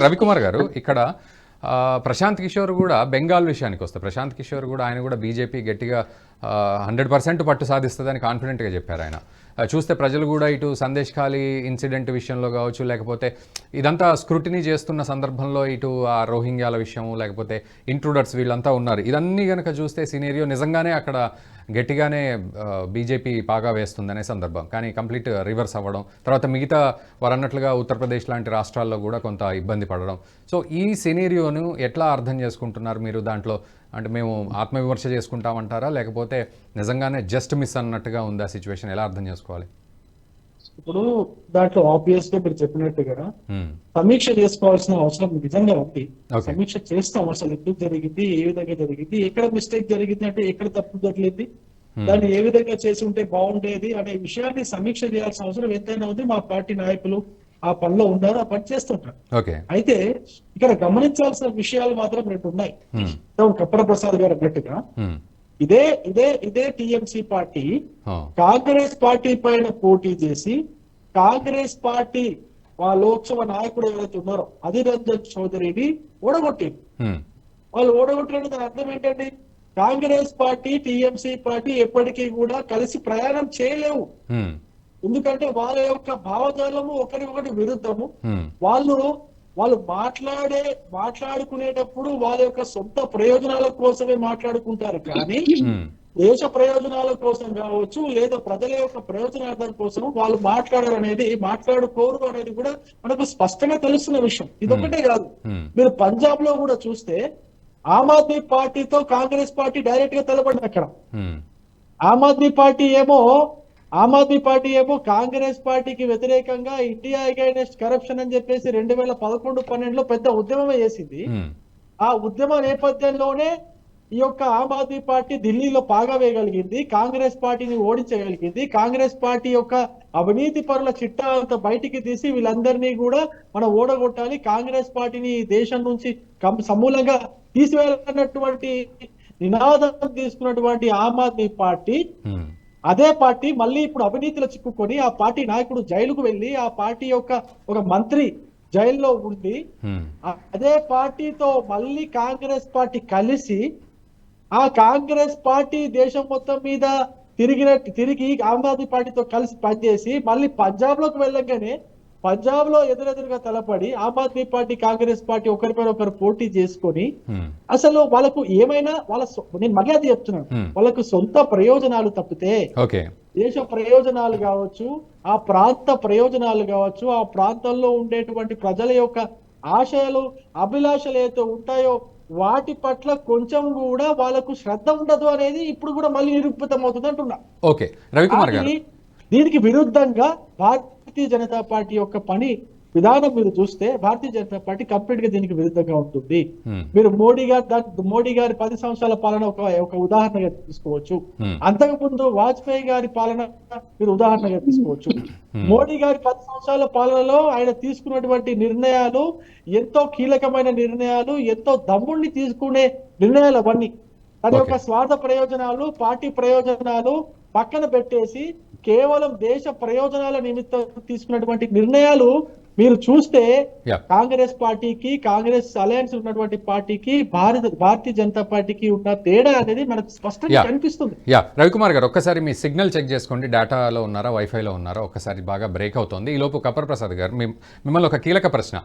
రవికుమార్ గారు ఇక్కడ ప్రశాంత్ కిషోర్ కూడా బెంగాల్ విషయానికి వస్తే ప్రశాంత్ కిషోర్ కూడా ఆయన కూడా బీజేపీ గట్టిగా 100% పట్టు సాధిస్తుందని కాన్ఫిడెంట్గా చెప్పారు ఆయన. చూస్తే ప్రజలు కూడా ఇటు సందేశ్ ఖాళీ ఇన్సిడెంట్ విషయంలో కావచ్చు, లేకపోతే ఇదంతా స్క్రూటినీ చేస్తున్న సందర్భంలో ఇటు ఆ రోహింగ్యాల విషయం, లేకపోతే ఇంట్రూడర్స్ వీళ్ళంతా ఉన్నారు. ఇదన్నీ కనుక చూస్తే సినేరియో నిజంగానే అక్కడ గట్టిగానే బీజేపీ పాగా వేస్తుందనే సందర్భం, కానీ కంప్లీట్ రివర్స్ అవ్వడం, తర్వాత మిగతా వారు అన్నట్లుగా ఉత్తరప్రదేశ్ లాంటి రాష్ట్రాల్లో కూడా కొంత ఇబ్బంది పడడం. సో ఈ సినేరియోను ఎట్లా అర్థం చేసుకుంటున్నారు మీరు? దాంట్లో అంటే మేము ఆత్మవిమర్శ చేసుకుంటామంటారా, లేకపోతే నిజంగానే జస్ట్ మిస్ అన్నట్టుగా ఉందా సిచ్యువేషన్? ఎలా అర్థం చేసుకోవాలి? ఇప్పుడు దాంట్లో ఆబ్వియస్ గా మీరు చెప్పినట్టుగా సమీక్ష చేసుకోవాల్సిన అవసరం నిజంగా ఉంది. సమీక్ష చేస్తాం, అసలు ఎందుకు జరిగింది, ఏ విధంగా జరిగింది, ఎక్కడ మిస్టేక్ జరిగింది, అంటే ఎక్కడ తప్పు జరిగింది, దాన్ని ఏ విధంగా చేసి ఉంటే బాగుండేది అనే విషయాన్ని సమీక్ష చేయాల్సిన అవసరం ఎంతైనా ఉంది. మా పార్టీ నాయకులు ఆ పనిలో ఉన్నారు, ఆ పని చేస్తుంటారు. అయితే ఇక్కడ గమనించాల్సిన విషయాలు మాత్రం రెండు ఉన్నాయి. కప్పర ప్రసాద్ గారు అన్నట్టుగా ఇదే టిఎంసి పార్టీ కాంగ్రెస్ పార్టీ పైన పోటీ చేసి కాంగ్రెస్ పార్టీ లోక్సభ నాయకుడు ఎవరైతే ఉన్నారో అధీర్ రంజన్ చౌదరిని ఓడగొట్టింది. వాళ్ళు ఓడగొట్టడం దాని అర్థం ఏంటండి? కాంగ్రెస్ పార్టీ టీఎంసీ పార్టీ ఎప్పటికీ కూడా కలిసి ప్రయాణం చేయలేవు. ఎందుకంటే వాళ్ళ యొక్క భావజాలము ఒకరి విరుద్ధము. వాళ్ళు మాట్లాడుకునేటప్పుడు వాళ్ళ యొక్క సొంత ప్రయోజనాల కోసమే మాట్లాడుకుంటారు, కానీ దేశ ప్రయోజనాల కోసం కావచ్చు లేదా ప్రజల యొక్క ప్రయోజనార్థం కోసం వాళ్ళు మాట్లాడుకోరు అనేది కూడా మనకు స్పష్టంగా తెలుస్తున్న విషయం. ఇదొకటే కాదు, మీరు పంజాబ్ లో కూడా చూస్తే ఆమ్ ఆద్మీ పార్టీతో కాంగ్రెస్ పార్టీ డైరెక్ట్ గా తలపడింది. అక్కడ ఆమ్ ఆద్మీ పార్టీ ఏమో కాంగ్రెస్ పార్టీకి వ్యతిరేకంగా ఇండియా అగైనెస్ట్ కరప్షన్ అని చెప్పేసి 2011-12లో పెద్ద ఉద్యమమే చేసింది. ఆ ఉద్యమ నేపథ్యంలోనే ఈ యొక్క ఆమ్ ఆద్మీ పార్టీ ఢిల్లీలో పాగా వేయగలిగింది, కాంగ్రెస్ పార్టీని ఓడించగలిగింది. కాంగ్రెస్ పార్టీ యొక్క అవినీతి పరుల చిట్టా అంతా బయటికి తీసి వీళ్ళందరినీ కూడా మనం ఓడగొట్టాలి, కాంగ్రెస్ పార్టీని దేశం నుంచి సమూలంగా తీసివేయాలన్నటువంటి నినాదం తీసుకున్నటువంటి ఆమ్ ఆద్మీ పార్టీ, అదే పార్టీ మళ్ళీ ఇప్పుడు అవినీతిలో చిక్కుకొని ఆ పార్టీ నాయకుడు జైలుకు వెళ్లి ఆ పార్టీ యొక్క ఒక మంత్రి జైల్లో ఉండి అదే పార్టీతో మళ్ళీ కాంగ్రెస్ పార్టీ కలిసి ఆ కాంగ్రెస్ పార్టీ దేశం మొత్తం మీద తిరిగి ఆమ్ ఆద్మీ పార్టీతో కలిసి పనిచేసి మళ్ళీ పంజాబ్ లోకి వెళ్ళగానే పంజాబ్ లో ఎదురెదురుగా తలపడి ఆమ్ ఆద్మీ పార్టీ కాంగ్రెస్ పార్టీ ఒకరిపైన ఒకరు పోటీ చేసుకొని అసలు వాళ్ళకు ఏమైనా నేను మళ్ళీ అది చెప్తున్నాను, వాళ్ళకు సొంత ప్రయోజనాలు తప్పితే దేశ ప్రయోజనాలు కావచ్చు, ఆ ప్రాంత ప్రయోజనాలు కావచ్చు, ఆ ప్రాంతంలో ఉండేటువంటి ప్రజల యొక్క ఆశయాలు అభిలాషలు ఏదైతే ఉంటాయో వాటి పట్ల కొంచెం కూడా వాళ్ళకు శ్రద్ధ ఉండదు అనేది ఇప్పుడు కూడా మళ్ళీ నిరూపితం అవుతుంది అంటున్నా. దీనికి విరుద్ధంగా భారతీయ జనతా పార్టీ యొక్క పని విధానం మీరు చూస్తే భారతీయ జనతా పార్టీ కంప్లీట్ గా దీనికి విరుద్ధంగా ఉంటుంది. మీరు మోడీ గారి 10 సంవత్సరాల పాలన ఒక ఉదాహరణగా తీసుకోవచ్చు. అంతకు ముందు వాజ్పేయి గారి పాలన మీరు ఉదాహరణగా తీసుకోవచ్చు. మోడీ గారి 10 సంవత్సరాల పాలనలో ఆయన తీసుకున్నటువంటి నిర్ణయాలు ఎంతో కీలకమైన నిర్ణయాలు, ఎంతో దమ్ముడిని తీసుకునే నిర్ణయాలు అవన్నీ. తన యొక్క స్వార్థ ప్రయోజనాలు, పార్టీ ప్రయోజనాలు పక్కన పెట్టేసి కేవలం దేశ ప్రయోజనాల నిమిత్తం తీసుకున్నటువంటి నిర్ణయాలు మీరు చూస్తే కాంగ్రెస్ పార్టీకి, కాంగ్రెస్ అలయన్స్ ఉన్నటువంటి పార్టీకి, భారతీయ జనతా పార్టీకి ఉన్న తేడా అనేది మనకు స్పష్టంగా కనిపిస్తుంది. రవికుమార్ గారు, ఒక్కసారి మీ సిగ్నల్ చెక్ చేసుకోండి. డేటాలో ఉన్నారా, వైఫైలో ఉన్నారా? ఒక్కసారి బాగా బ్రేక్ అవుతుంది. ఈ లోపు కప్పర్ ప్రసాద్ గారు మిమ్మల్ని ఒక కీలక ప్రశ్న.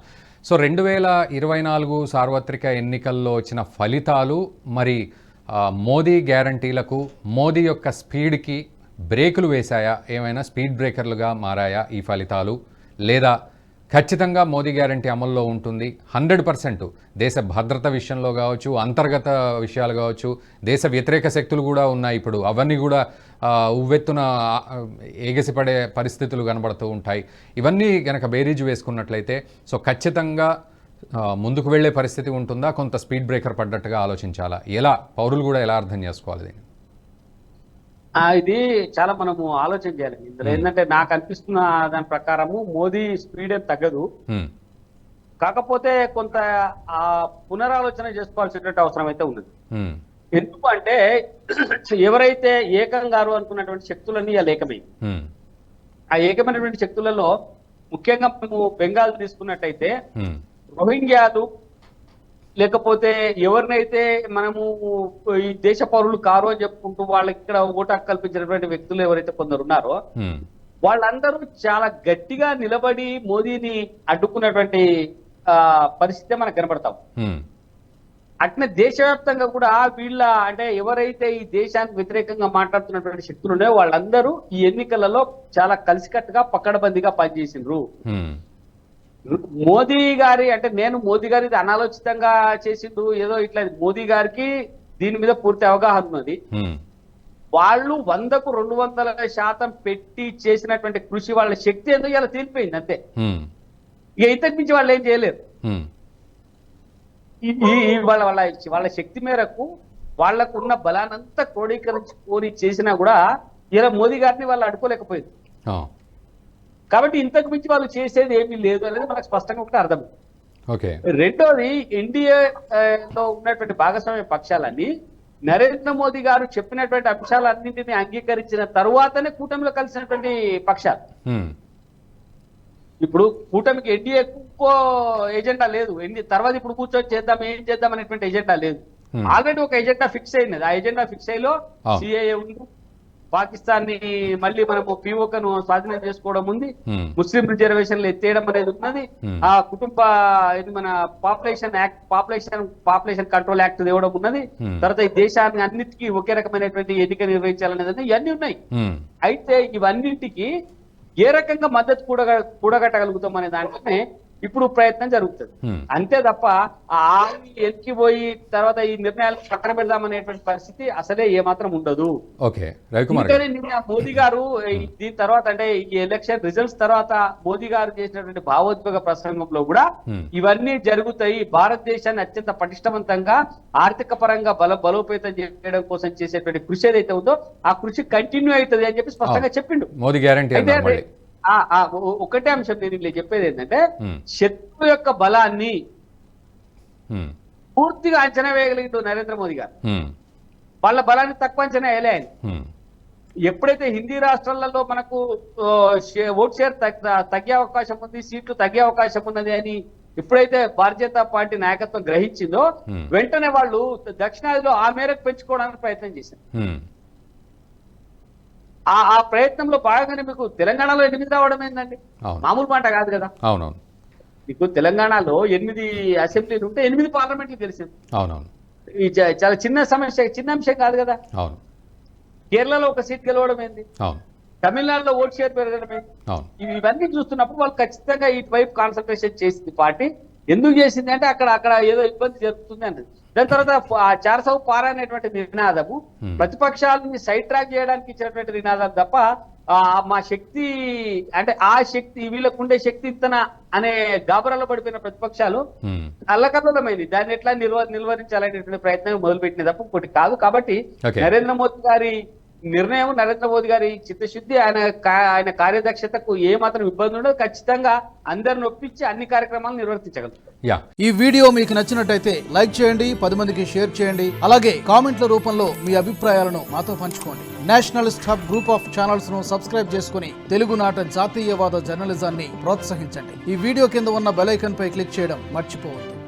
సో 2024 సార్వత్రిక ఎన్నికల్లో వచ్చిన ఫలితాలు మరి మోదీ గ్యారంటీలకు, మోదీ యొక్క స్పీడ్కి బ్రేకులు వేశాయా? ఏమైనా స్పీడ్ బ్రేకర్లుగా మారాయా ఈ ఫలితాలు? లేదా ఖచ్చితంగా మోదీ గ్యారంటీ అమల్లో ఉంటుంది, 100% దేశ భద్రత విషయంలో కావచ్చు, అంతర్గత విషయాలు కావచ్చు, దేశ వ్యతిరేక శక్తులు కూడా ఉన్నాయి ఇప్పుడు, అవన్నీ కూడా ఉవ్వెత్తున ఎగసిపడే పరిస్థితులు కనబడుతూ ఉంటాయి. ఇవన్నీ కనుక బేరీజు వేసుకున్నట్లయితే సో ఖచ్చితంగా ముందుకు వెళ్లే పరిస్థితి ఉంటుందా? కొంత స్పీడ్ బ్రేకర్ పడ్డట్టుగా ఆలోచించాలా? ఎలా పౌరులు కూడా ఎలా అర్థం చేసుకోవాలి దీన్ని? ఇది చాలా మనము ఆలోచన చేయాలి. ఇందులో ఏంటంటే నాకు అనిపిస్తున్న దాని ప్రకారము మోదీ స్పీడ్ ఏం తగ్గదు, కాకపోతే కొంత ఆ పునరాలోచన చేసుకోవాల్సినటువంటి అవసరం అయితే ఉన్నది. ఎందుకు అంటే ఎవరైతే ఏకం గారు అనుకున్నటువంటి శక్తులన్నీ ఇలా ఏకమై, ఆ ఏకమైనటువంటి శక్తులలో ముఖ్యంగా మేము బెంగాల్ తీసుకున్నట్టయితే రోహింగ్యాలు లేకపోతే ఎవరినైతే మనము ఈ దేశ పౌరులు కారు అని చెప్పుకుంటూ వాళ్ళకి ఇక్కడ ఓటు హక్కు కల్పించినటువంటి వ్యక్తులు ఎవరైతే కొందరు ఉన్నారో వాళ్ళందరూ చాలా గట్టిగా నిలబడి మోదీని అడ్డుకున్నటువంటి పరిస్థితి మనకు కనబడతాం. అట్నే దేశవ్యాప్తంగా కూడా వీళ్ళ అంటే ఎవరైతే ఈ దేశానికి వ్యతిరేకంగా మాట్లాడుతున్నటువంటి శక్తులు ఉన్నాయో వాళ్ళందరూ ఈ ఎన్నికలలో చాలా కలిసికట్టుగా పక్కడబందీగా పనిచేసిండ్రు. మోదీ గారి అంటే నేను మోదీ గారి అనాలోచితంగా చేసిండు ఏదో ఇట్లా, మోదీ గారికి దీని మీద పూర్తి అవగాహన ఉన్నది. వాళ్ళు 100కు 200% పెట్టి చేసినటువంటి కృషి వాళ్ళ శక్తి ఎందుకు ఇలా తేలిపోయింది అంతే. ఇక ఇంతకు మించి వాళ్ళు ఏం చేయలేరు. వాళ్ళ శక్తి మేరకు వాళ్ళకు ఉన్న బలానంతా క్రోడీకరించుకొని చేసినా కూడా ఇలా మోదీ గారిని వాళ్ళు అడ్డుకోలేకపోయింది. కాబట్టి ఇంతకు మించి వాళ్ళు చేసేది ఏమీ లేదు అనేది మనకు స్పష్టంగా ఒకటి అర్థం. రెండోది, ఎన్డీఏలో ఉన్నటువంటి భాగస్వామ్య పక్షాలన్నీ నరేంద్ర మోదీ గారు చెప్పినటువంటి అంశాలన్నింటినీ అంగీకరించిన తరువాతనే కూటమిలో కలిసినటువంటి పక్షాలు. ఇప్పుడు కూటమికి ఎన్డీఏ ఇంకో ఎజెండా లేదు. తర్వాత ఇప్పుడు కూర్చొని చేద్దాం ఏం చేద్దాం అనేటువంటి ఎజెండా లేదు. ఆల్రెడీ ఒక ఎజెండా ఫిక్స్ అయినది. ఆ ఎజెండా ఫిక్స్ అయ్యలో సిఏఏ ఉంది, పాకిస్తాన్ ని మళ్ళీ మనము పిఓకను స్వాధీనం చేసుకోవడం ఉంది, ముస్లిం రిజర్వేషన్లు ఎత్తేయడం అనేది ఉన్నది, ఆ కుటుంబ ఇది మన పాపులేషన్ కంట్రోల్ యాక్ట్ తేవడం ఉన్నది, తర్వాత ఈ దేశాన్ని అన్నిటికీ ఒకే రకమైనటువంటి ఎన్నిక నిర్వహించాలనేది ఇవన్నీ ఉన్నాయి. అయితే ఇవన్నింటికి ఏ రకంగా మద్దతు కూడగట్టగలుగుతాం అనే దాంట్లోనే ఇప్పుడు ప్రయత్నం జరుగుతుంది. అంతే తప్ప ఎక్కి పోయి తర్వాత ఈ నిర్ణయాలు పక్కన పెడదామనేటువంటి పరిస్థితి అసలే ఏమాత్రం ఉండదు. మోదీ గారు దీని తర్వాత అంటే ఈ ఎలక్షన్ రిజల్ట్స్ తర్వాత మోదీ గారు చేసినటువంటి భావోద్వేగ ప్రసంగంలో కూడా ఇవన్నీ జరుగుతాయి, భారతదేశాన్ని అత్యంత పటిష్టవంతంగా ఆర్థిక పరంగా బలోపేతం చేయడం కోసం చేసేటువంటి కృషి ఏదైతే ఉందో ఆ కృషి కంటిన్యూ అవుతుంది అని చెప్పి స్పష్టంగా చెప్పిండు. మోదీ గ్యారెంటీ. ఒకటే అంశం నేను ఇలా చెప్పేది ఏంటంటే శత్రు యొక్క బలాన్ని పూర్తిగా అంచనా వేయగలిగిండు నరేంద్ర మోదీ గారు. వాళ్ళ బలాన్ని తక్కువ అంచనా వేయలే ఆయన. ఎప్పుడైతే హిందీ రాష్ట్రాలలో మనకు ఓట్ షేర్ తగ్గే అవకాశం ఉంది, సీట్లు తగ్గే అవకాశం ఉన్నది అని ఎప్పుడైతే భారతీయ జనతా పార్టీ నాయకత్వం గ్రహించిందో వెంటనే వాళ్ళు దక్షిణాదిలో ఆ మేరకు పెంచుకోవడానికి ప్రయత్నం చేశారు. ఆ ప్రయత్నంలో భాగంగానే మీకు తెలంగాణలో 8 రావడం ఏందండి, మామూలు మాట కాదు కదా. అవునవును, మీకు తెలంగాణలో 8 అసెంబ్లీలు ఉంటే 8 పార్లమెంట్లు గెలిచింది. అవునవును, ఈ చాలా చిన్న సమస్య, చిన్న అంశం కాదు కదా. అవును, కేరళలో ఒక సీట్ గెలవడం ఏంది, అవును, తమిళనాడులో ఓట్ షేర్ పెరగడం ఏంది, ఇవన్నీ చూస్తున్నప్పుడు వాళ్ళు ఖచ్చితంగా ఇటువైపు కాన్సన్ట్రేషన్ చేసింది పార్టీ. ఎందుకు చేసింది అంటే అక్కడ ఏదో ఇబ్బంది జరుగుతుంది అన్నది. దాని తర్వాత 400 పారా అనేటువంటి నినాదము ప్రతిపక్షాలని సైడ్ ట్రాక్ చేయడానికి ఇచ్చినటువంటి నినాదం తప్ప మా శక్తి అంటే ఆ శక్తి వీళ్ళకుండే శక్తి ఇత్తన అనే గాబరాలో పడిపోయిన ప్రతిపక్షాలు అల్లకల్లమైంది. దాన్ని ఎట్లా నిల్వరించాలనేటువంటి ప్రయత్నం మొదలుపెట్టిన తప్ప ఇంకోటి కాదు. కాబట్టి నరేంద్ర మోదీ గారి నిర్ణయం, నరేంద్ర మోదీ గారి చిత్తశుద్ధి, ఆయన కార్యదక్షతకు ఏ మాత్రం ఇబ్బంది ఉండదు. ఖచ్చితంగా అందరిని ఒప్పించి అన్ని కార్యక్రమాలు నిర్వర్తించగలరు. ఈ వీడియో మీకు నచ్చినట్టయితే లైక్ చేయండి, 10 మందికి షేర్ చేయండి. అలాగే కామెంట్ల రూపంలో మీ అభిప్రాయాలను మాతో పంచుకోండి. Nationalist hub group of channels ను సబ్స్క్రైబ్ చేసుకుని తెలుగునాట జాతీయవాద జర్నలిజాన్ని ప్రోత్సహించండి. ఈ వీడియో కింద ఉన్న బెల్ ఐకాన్ పై క్లిక్ చేయడం మర్చిపోవద్దు.